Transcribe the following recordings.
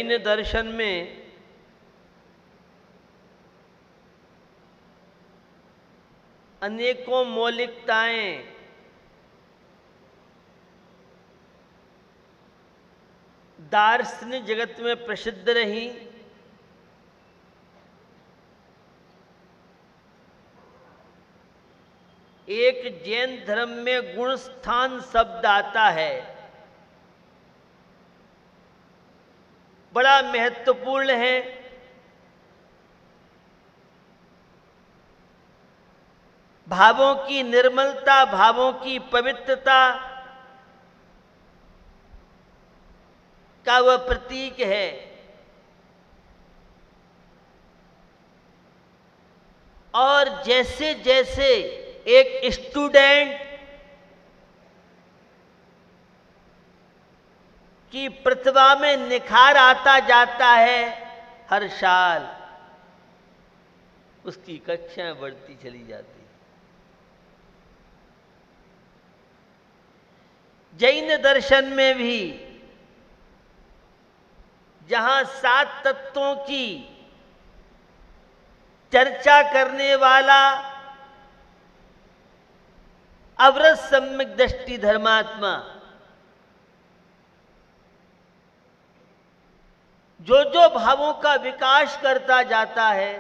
जैन दर्शन में अनेकों मौलिकताएं दार्शनिक जगत में प्रसिद्ध रही। एक जैन धर्म में गुण स्थान शब्द आता है, बड़ा महत्वपूर्ण है। भावों की निर्मलता, भावों की पवित्रता का वह प्रतीक है। और जैसे जैसे एक स्टूडेंट की प्रतिभा में निखार आता जाता है, हर साल उसकी कक्षाएं बढ़ती चली जाती। जैन दर्शन में भी जहां 7 तत्वों की चर्चा करने वाला अवरत सम्यक दृष्टि धर्मात्मा जो जो भावों का विकास करता जाता है,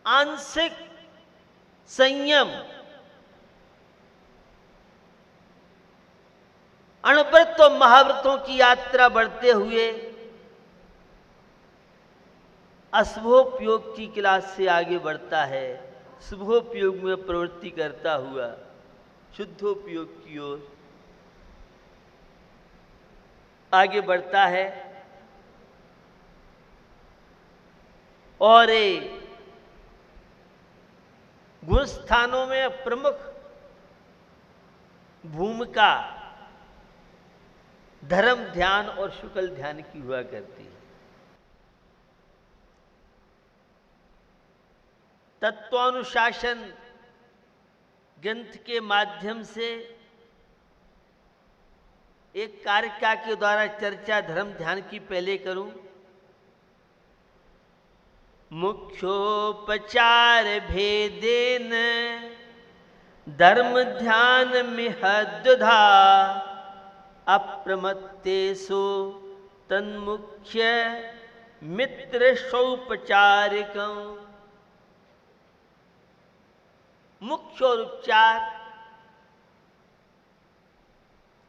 आंशिक संयम, अणुव्रत और महाव्रतों की यात्रा बढ़ते हुए अशुभोपयोग की क्लास से आगे बढ़ता है, शुभोपयोग में प्रवृत्ति करता हुआ शुद्धोपयोग की ओर आगे बढ़ता है। और गुण स्थानों में प्रमुख भूमिका धर्म ध्यान और शुक्ल ध्यान की हुआ करती है। तत्वानुशासन ग्रंथ के माध्यम से एक कारिका के द्वारा चर्चा धर्म ध्यान की पहले करूं। मुख्योपचार भेदेन धर्म ध्यान मिहद्धा अप्रमत्तेषु तन्मुख्य मित्र सौपचारिकं। मुख्य और उपचार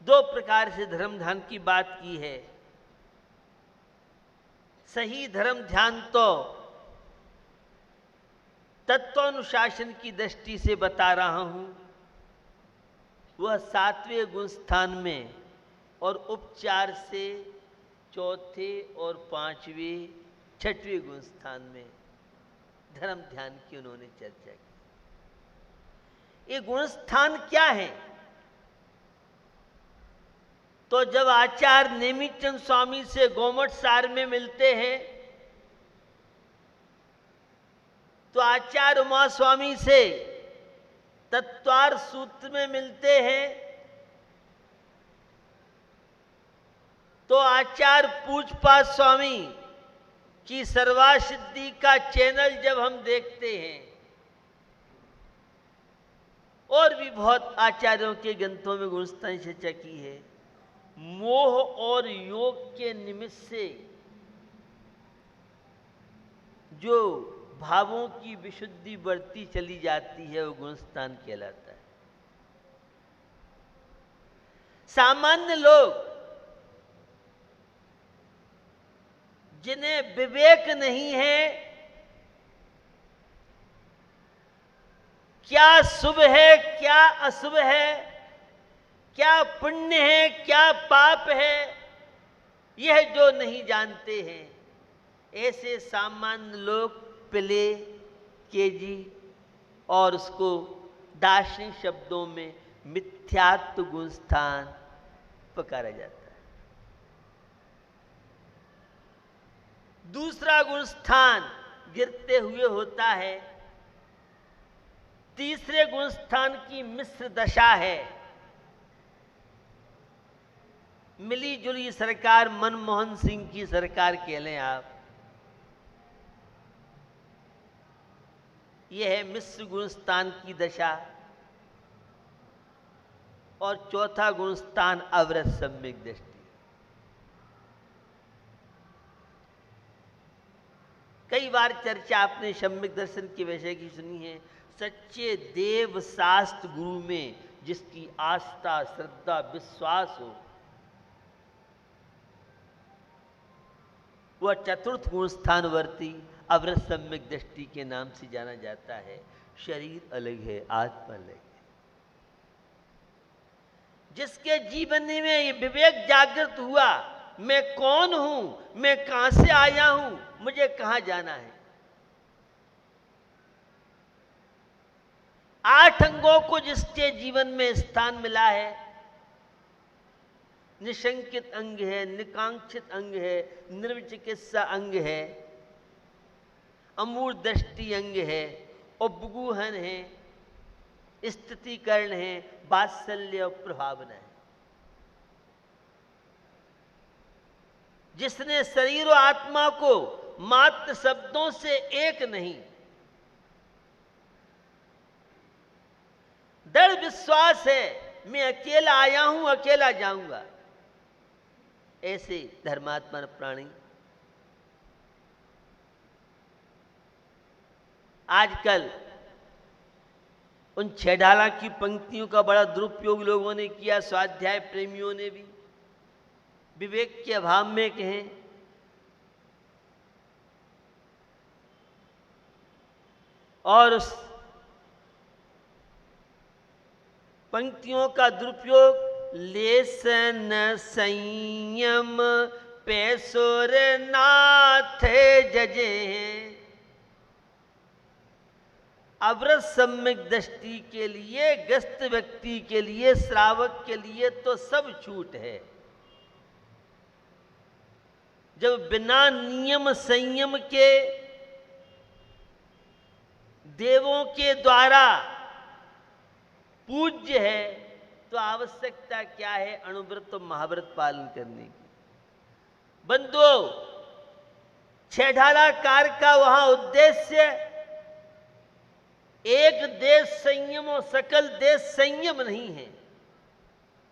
दो प्रकार से धर्म ध्यान की बात की है। सही धर्म ध्यान तो तत्वानुशासन की दृष्टि से बता रहा हूं, वह 7वें गुण स्थान में, और उपचार से 4थे और 5वें 6वें गुण स्थान में धर्म ध्यान की उन्होंने चर्चा की। ये गुण स्थान क्या है? तो जब आचार्य नेमिचंद स्वामी से गोमठ सार में मिलते हैं, तो आचार्य उमा स्वामी से तत्वार सूत्र में मिलते हैं, तो आचार्य पूजपाद स्वामी की सर्वासिद्धि का चैनल जब हम देखते हैं, और भी बहुत आचार्यों के ग्रंथों में गुणस्थान चर्चा की है, मोह और योग के निमित्त से जो भावों की विशुद्धि बढ़ती चली जाती है, वो गुणस्थान कहलाता है। सामान्य लोग जिन्हें विवेक नहीं है, क्या शुभ है क्या अशुभ है, क्या पुण्य है क्या पाप है, यह जो नहीं जानते हैं, ऐसे सामान्य लोग प्ले केजी और उसको दार्शनिक शब्दों में मिथ्यात्व गुण स्थान पुकारा जाता है। दूसरा गुण स्थान गिरते हुए होता है। तीसरे गुण स्थान की मिश्र दशा है। मिली जुली सरकार मनमोहन सिंह की सरकार कह लें आप। यह है मिश्र गुणस्थान की दशा। और चौथा गुणस्थान अवरत सम्यक दृष्टि। कई बार चर्चा आपने सम्यक दर्शन के विषय की सुनी है। सच्चे देव शास्त्र गुरु में जिसकी आस्था श्रद्धा विश्वास हो, वह चतुर्थ गुणस्थानवर्ती अवरत सम्यक दृष्टि के नाम से जाना जाता है। शरीर अलग है, आत्मा अलग है। जिसके जीवन में ये विवेक जागृत हुआ, मैं कौन हूं, मैं कहां से आया हूं, मुझे कहां जाना है। 8 अंगों को जिसके जीवन में स्थान मिला है, निशंकित अंग है, निकांक्षित अंग है, निर्विचिकित्सा अंग है, अमूर्त दृष्टि अंग है, उपगूहन है, स्थितिकरण है, वात्सल्य और प्रभावना है। जिसने शरीर और आत्मा को मात्र शब्दों से एक नहीं, दृढ़ विश्वास है मैं अकेला आया हूं, अकेला जाऊंगा, ऐसे धर्मात्मा प्राणी आजकल उन छेडाला की पंक्तियों का बड़ा दुरुपयोग लोगों ने किया, स्वाध्याय प्रेमियों ने भी विवेक के अभाव में कहें। और उस पंक्तियों का दुरुपयोग लेसन संयम पैसोर नाथ जजे हैं। अवरत सम्यक दृष्टि के लिए, ग्रस्त व्यक्ति के लिए, श्रावक के लिए तो सब छूट है। जब बिना नियम संयम के देवों के द्वारा पूज्य है, तो आवश्यकता क्या है अणुव्रत और महाव्रत पालन करने की। बंधुओं, छेडालाकार का वहां उद्देश्य एक देश संयम और सकल देश संयम नहीं है,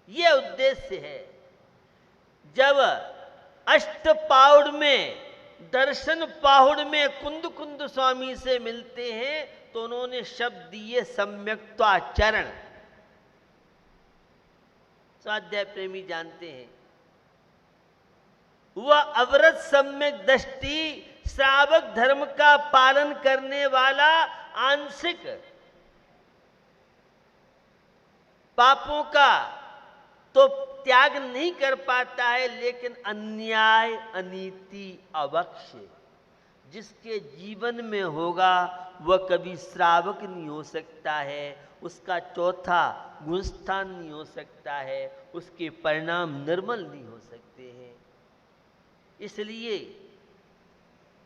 यह उद्देश्य है। जब अष्टपाउड़ में, दर्शन पाहुड़ में कुंद कुंद स्वामी से मिलते हैं तो उन्होंने शब्द दिए सम्यक्त्वाचरण। स्वाध्याय प्रेमी जानते हैं, वह अवरत सम्यक दृष्टि श्रावक धर्म का पालन करने वाला आंशिक पापों का तो त्याग नहीं कर पाता है, लेकिन अन्याय अनीति अवक्ष जिसके जीवन में होगा वह कभी श्रावक नहीं हो सकता है, उसका चौथा गुणस्थान नहीं हो सकता है, उसके परिणाम निर्मल नहीं हो सकते हैं। इसलिए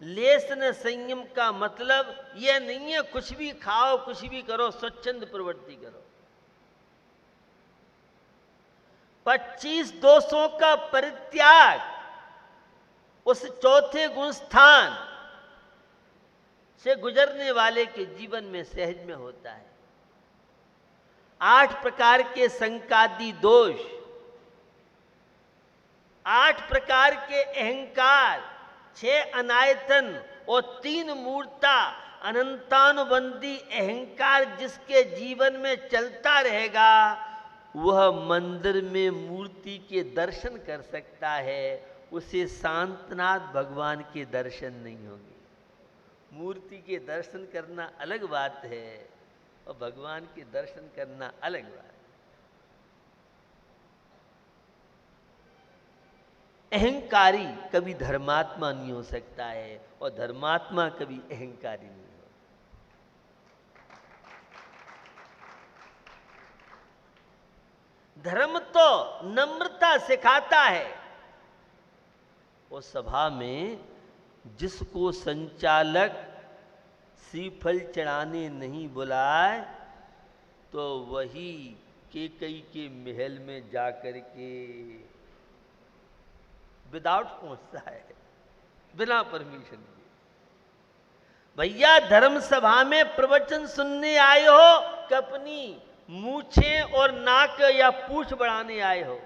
लेसन संयम का मतलब यह नहीं है कुछ भी खाओ, कुछ भी करो, स्वच्छंद प्रवृत्ति करो। 25 दोषों का परित्याग उस चौथे गुणस्थान से गुजरने वाले के जीवन में सहज में होता है। 8 प्रकार के संकादी दोष, 8 प्रकार के अहंकार, 6 अनायतन और 3 मूर्ता अनंतानुबंधी अहंकार जिसके जीवन में चलता रहेगा, वह मंदिर में मूर्ति के दर्शन कर सकता है, उसे शांतनाथ भगवान के दर्शन नहीं होंगे। मूर्ति के दर्शन करना अलग बात है और भगवान के दर्शन करना अलग बात है। अहंकारी कभी धर्मात्मा नहीं हो सकता है और धर्मात्मा कभी अहंकारी नहीं हो। धर्म तो नम्रता सिखाता है। उस सभा में जिसको संचालक श्रीफल चढ़ाने नहीं बुलाए तो वही केकई के महल में जाकर के विदाउट पहुंचता है, बिना परमिशन के। भैया धर्म सभा में प्रवचन सुनने आए हो कि अपनी मूछें और नाक या पूंछ बढ़ाने आए हो?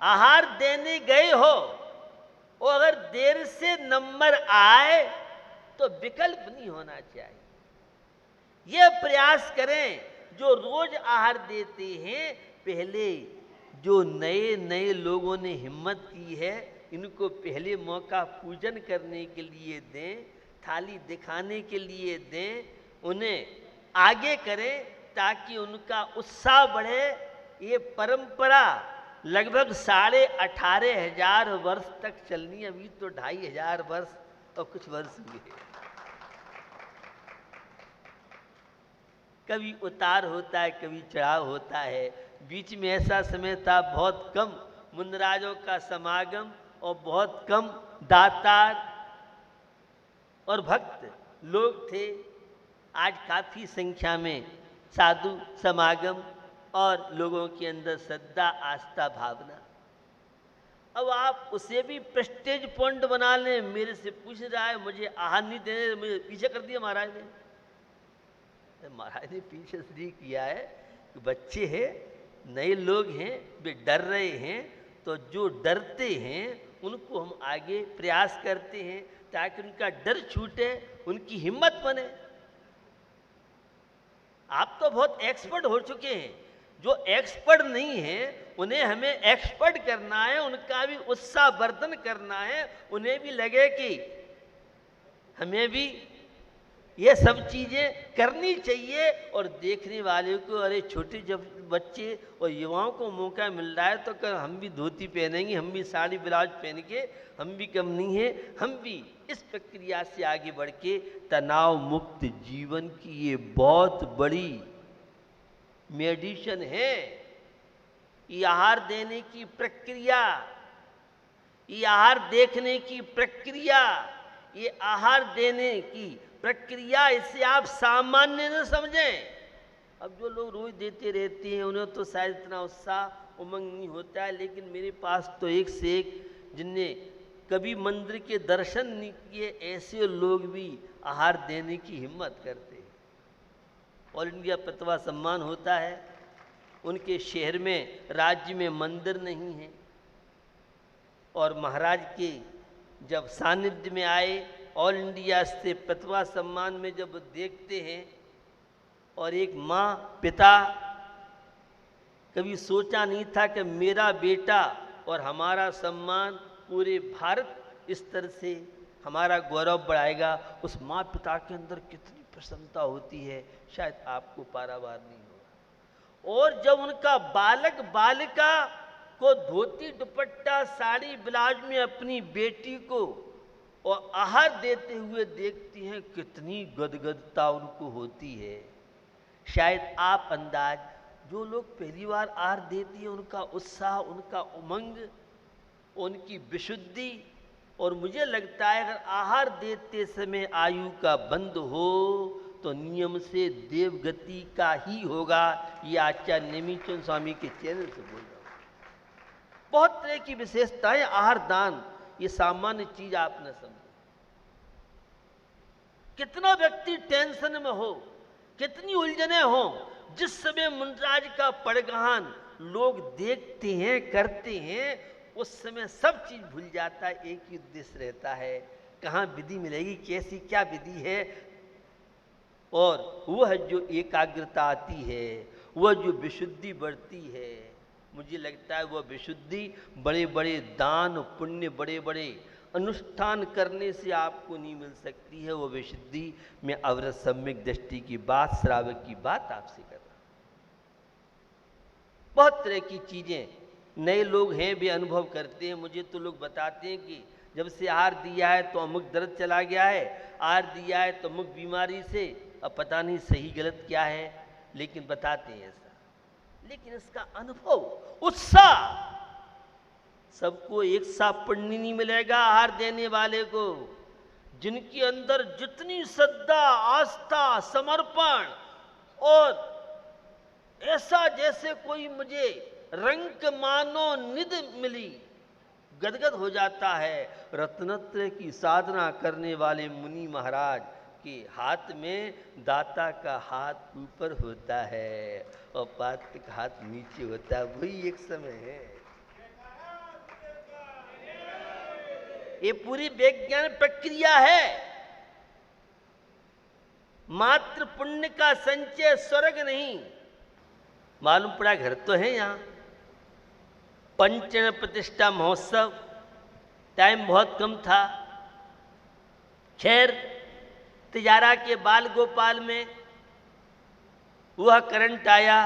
आहार देने गए हो और अगर देर से नंबर आए तो विकल्प नहीं होना चाहिए। यह प्रयास करें जो रोज आहार देते हैं, पहले जो नए नए लोगों ने हिम्मत की है इनको पहले मौका पूजन करने के लिए दें, थाली दिखाने के लिए दें, उन्हें आगे करें ताकि उनका उत्साह बढ़े। ये परंपरा लगभग 18,500 वर्ष तक चलनी, अभी तो 2,500 वर्ष और कुछ वर्ष हुए। कभी उतार होता है, कभी चढ़ाव होता है। बीच में ऐसा समय था बहुत कम मुंदराजों का समागम और बहुत कम दातार और भक्त लोग थे। आज काफी संख्या में साधु समागम और लोगों के अंदर श्रद्धा, आस्था, भावना। अब आप उसे भी प्रेस्टेज पॉइंट बना लें। मेरे से पूछ रहा है, मुझे आहार नहीं देने, मुझे पीछे कर दिया महाराज ने। महाराज ने पीछे इसलिए किया है कि बच्चे हैं, नए लोग हैं, वे डर रहे हैं, तो जो डरते हैं उनको हम आगे प्रयास करते हैं ताकि उनका डर छूटे, उनकी हिम्मत बने। आप तो बहुत एक्सपर्ट हो चुके हैं, जो एक्सपर्ट नहीं है उन्हें हमें एक्सपर्ट करना है, उनका भी उत्साह वर्धन करना है, उन्हें भी लगे कि हमें भी ये सब चीजें करनी चाहिए। और देखने वाले को, अरे छोटे जब बच्चे और युवाओं को मौका मिल रहा है तो कर हम भी धोती पहनेंगे, हम भी साड़ी ब्लाउज पहन के, हम भी कम नहीं है, हम भी इस प्रक्रिया से आगे बढ़ के तनाव मुक्त जीवन की ये बहुत बड़ी मेडिसिन है। ये आहार देने की प्रक्रिया, ये आहार देखने की प्रक्रिया, ये आहार देने की प्रक्रिया, इसे आप सामान्य न समझें। अब जो लोग रोज देते रहते हैं उन्हें तो शायद इतना उत्साह उमंग नहीं होता है, लेकिन मेरे पास तो एक से एक जिनने कभी मंदिर के दर्शन नहीं किए ऐसे लोग भी आहार देने की हिम्मत करते हैं। ऑल इंडिया प्रतिभा सम्मान होता है, उनके शहर में, राज्य में मंदिर नहीं है, और महाराज के जब सानिध्य में आए, ऑल इंडिया से प्रतिभा सम्मान में जब देखते हैं, और एक माँ पिता, कभी सोचा नहीं था कि मेरा बेटा और हमारा सम्मान पूरे भारत इस तरह से हमारा गौरव बढ़ाएगा। उस माँ पिता के अंदर कितनी प्रसन्नता होती है, शायद आपको पारावार नहीं होगा। और जब उनका बालक बालिका को धोती दुपट्टा साड़ी ब्लाउज में अपनी बेटी को और आहार देते हुए देखती हैं, कितनी गदगदता उनको होती है। शायद आप अंदाज, जो लोग पहली बार आहार देती हैं उनका उत्साह, उनका उमंग, उनकी विशुद्धि। और मुझे लगता है अगर आहार देते समय आयु का बंद हो तो नियम से देवगति का ही होगा। ये आचार्य नेमिचंद स्वामी के चैनल से बोल रहा हूं। बहुत तरह की विशेषताएं आहार दान, ये सामान्य चीज आप न समझो। कितना व्यक्ति टेंशन में हो, कितनी उलझने हो, जिस समय मुंडराज का पड़गहान लोग देखते हैं, करते हैं, उस समय सब चीज भूल जाता है। एक ही उद्देश्य रहता है, कहाँ विधि मिलेगी, कैसी क्या विधि है। और वह जो एकाग्रता आती है, वह जो विशुद्धि बढ़ती है, मुझे लगता है वह विशुद्धि बड़े बड़े दान पुण्य, बड़े बड़े अनुष्ठान करने से आपको नहीं मिल सकती है। वो विशुद्धि में अवरत सम्यक दृष्टि की बात, श्रावक की बात आपसे कर रहा हूं। बहुत तरह की चीजें नए लोग हैं वे अनुभव करते हैं। मुझे तो लोग बताते हैं कि जब से आहार दिया है तो अमुक दर्द चला गया है, आहार दिया है तो अमुक बीमारी से, अब पता नहीं सही गलत क्या है, लेकिन बताते हैं ऐसा। लेकिन इसका अनुभव, उत्साह, सबको एक सा पुण्य नहीं मिलेगा आहार देने वाले को। जिनके अंदर जितनी श्रद्धा, आस्था, समर्पण और ऐसा जैसे कोई मुझे रंक मानो निध मिली, गदगद हो जाता है। रत्नत्रय की साधना करने वाले मुनि महाराज के हाथ में दाता का हाथ ऊपर होता है और पात्र का हाथ नीचे होता है, वही एक समय है। ये पूरी विज्ञान प्रक्रिया है। मात्र पुण्य का संचय स्वर्ग नहीं। मालूम पड़ा घर तो है यहां। पंचन प्रतिष्ठा महोत्सव, टाइम बहुत कम था। खैर, तिजारा के बाल गोपाल में वह करंट आया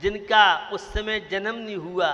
जिनका उस समय जन्म नहीं हुआ।